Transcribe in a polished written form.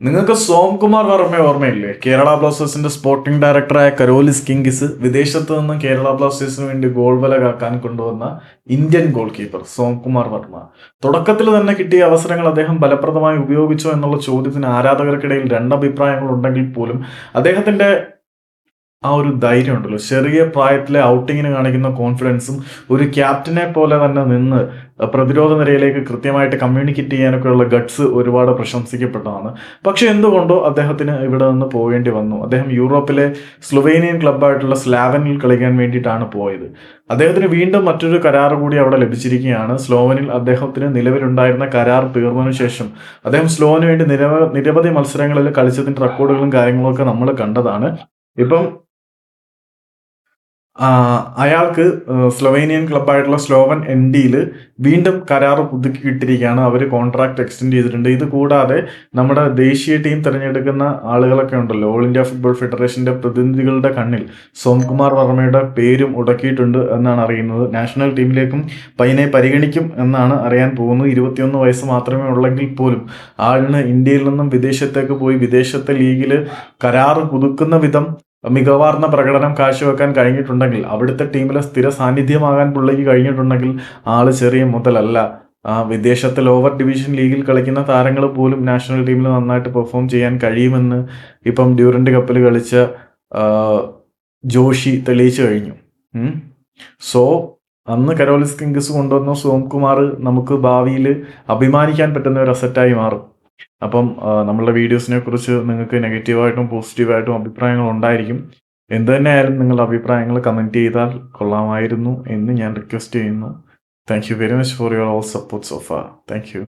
നിങ്ങൾക്ക് സോംകുമാർ വർമ്മ ഓർമ്മയില്ലേ? കേരള ബ്ലാസ്റ്റേഴ്സിന്റെ സ്പോർട്ടിംഗ് ഡയറക്ടറായ കരോലിസ് കിങ്കിസ് വിദേശത്ത് നിന്നും കേരള ബ്ലാസ്റ്റേഴ്സിന് വേണ്ടി ഗോൾ വല കാക്കാൻ കൊണ്ടുവന്ന Indian goal keeper Somkumar Varma. തുടക്കത്തിൽ തന്നെ കിട്ടിയ അവസരങ്ങൾ അദ്ദേഹം ഫലപ്രദമായി ഉപയോഗിച്ചോ എന്നുള്ള ചോദ്യത്തിന് ആരാധകർക്കിടയിൽ രണ്ടഭിപ്രായങ്ങൾ ഉണ്ടെങ്കിൽ പോലും അദ്ദേഹത്തിന്റെ ആ ഒരു ധൈര്യം ഉണ്ടല്ലോ, ചെറിയ പ്രായത്തിലെ ഔട്ടിങ്ങിന് കാണിക്കുന്ന കോൺഫിഡൻസും ഒരു ക്യാപ്റ്റനെ പോലെ തന്നെ നിന്ന് പ്രതിരോധ നിരയിലേക്ക് കൃത്യമായിട്ട് കമ്മ്യൂണിക്കേറ്റ് ചെയ്യാനൊക്കെയുള്ള ഗട്ട്സ് ഒരുപാട് പ്രശംസിക്കപ്പെട്ടതാണ്. പക്ഷെ എന്തുകൊണ്ടോ അദ്ദേഹത്തിന് ഇവിടെ നിന്ന് പോകേണ്ടി വന്നു. അദ്ദേഹം യൂറോപ്പിലെ സ്ലൊവേനിയൻ ക്ലബ്ബായിട്ടുള്ള സ്ലാവനിൽ കളിക്കാൻ വേണ്ടിയിട്ടാണ് പോയത്. അദ്ദേഹത്തിന് വീണ്ടും മറ്റൊരു കരാർ കൂടി അവിടെ ലഭിച്ചിരിക്കുകയാണ്. സ്ലോവനിൽ അദ്ദേഹത്തിന് നിലവിലുണ്ടായിരുന്ന കരാർ തീർന്നതിനു ശേഷം അദ്ദേഹം സ്ലോവന് വേണ്ടി നിരവധി മത്സരങ്ങളിൽ കളിച്ചതിന്റെ റെക്കോർഡുകളും കാര്യങ്ങളും ഒക്കെ നമ്മൾ കണ്ടതാണ്. ഇപ്പം അയാൾക്ക് സ്ലൊവേനിയൻ ക്ലബ്ബായിട്ടുള്ള സ്ലോവൻ എൻഡിയിൽ വീണ്ടും കരാർ പുതുക്കിയിട്ടിരിക്കുകയാണ്. അവർ കോൺട്രാക്ട് എക്സ്റ്റെൻഡ് ചെയ്തിട്ടുണ്ട്. ഇത് കൂടാതെ നമ്മുടെ ദേശീയ ടീം തിരഞ്ഞെടുക്കുന്ന ആളുകളൊക്കെ ഉണ്ടല്ലോ, ഓൾ ഇന്ത്യ ഫുട്ബോൾ ഫെഡറേഷന്റെ പ്രതിനിധികളുടെ കണ്ണിൽ സോംകുമാർ വർമ്മയുടെ പേരും ഉടക്കിയിട്ടുണ്ട് എന്നാണ് അറിയുന്നത്. നാഷണൽ ടീമിലേക്കും പയ്യനെ പരിഗണിക്കും എന്നാണ് അറിയാൻ പോകുന്നത്. 21 വയസ്സ് മാത്രമേ ഉള്ളെങ്കിൽ പോലും ആളിന് ഇന്ത്യയിൽ നിന്നും വിദേശത്തേക്ക് പോയി വിദേശത്തെ ലീഗിൽ കരാർ പുതുക്കുന്ന വിധം മികവാർന്ന പ്രകടനം കാഴ്ചവെക്കാൻ കഴിഞ്ഞിട്ടുണ്ടെങ്കിൽ, അവിടുത്തെ ടീമിലെ സ്ഥിര സാന്നിധ്യമാകാൻ പുള്ളിക്ക് കഴിഞ്ഞിട്ടുണ്ടെങ്കിൽ ആള് ചെറിയ മുതലല്ല. വിദേശത്തെ ലോവർ ഡിവിഷൻ ലീഗിൽ കളിക്കുന്ന താരങ്ങൾ പോലും നാഷണൽ ടീമിൽ നന്നായിട്ട് പെർഫോം ചെയ്യാൻ കഴിയുമെന്ന് ഇപ്പം ഡ്യൂറന്റ് കപ്പിൽ കളിച്ച ജോഷി തെളിയിച്ചു കഴിഞ്ഞു. സോ അന്ന് കരോലിസ് കിങ്കിസ് കൊണ്ടുവന്ന സോംകുമാർ നമുക്ക് ഭാവിയിൽ അഭിമാനിക്കാൻ പറ്റുന്ന ഒരു അസറ്റായി മാറും. അപ്പം നമ്മളുടെ വീഡിയോസിനെ കുറിച്ച് നിങ്ങൾക്ക് നെഗറ്റീവായിട്ടും പോസിറ്റീവായിട്ടും അഭിപ്രായങ്ങൾ ഉണ്ടായിരിക്കും. എന്ത് തന്നെയായാലും നിങ്ങളുടെ അഭിപ്രായങ്ങൾ കമൻറ്റ് ചെയ്താൽ കൊള്ളാമായിരുന്നു എന്ന് ഞാൻ റിക്വസ്റ്റ് ചെയ്യുന്നു. Thank you very much for your all support so far. Thank you.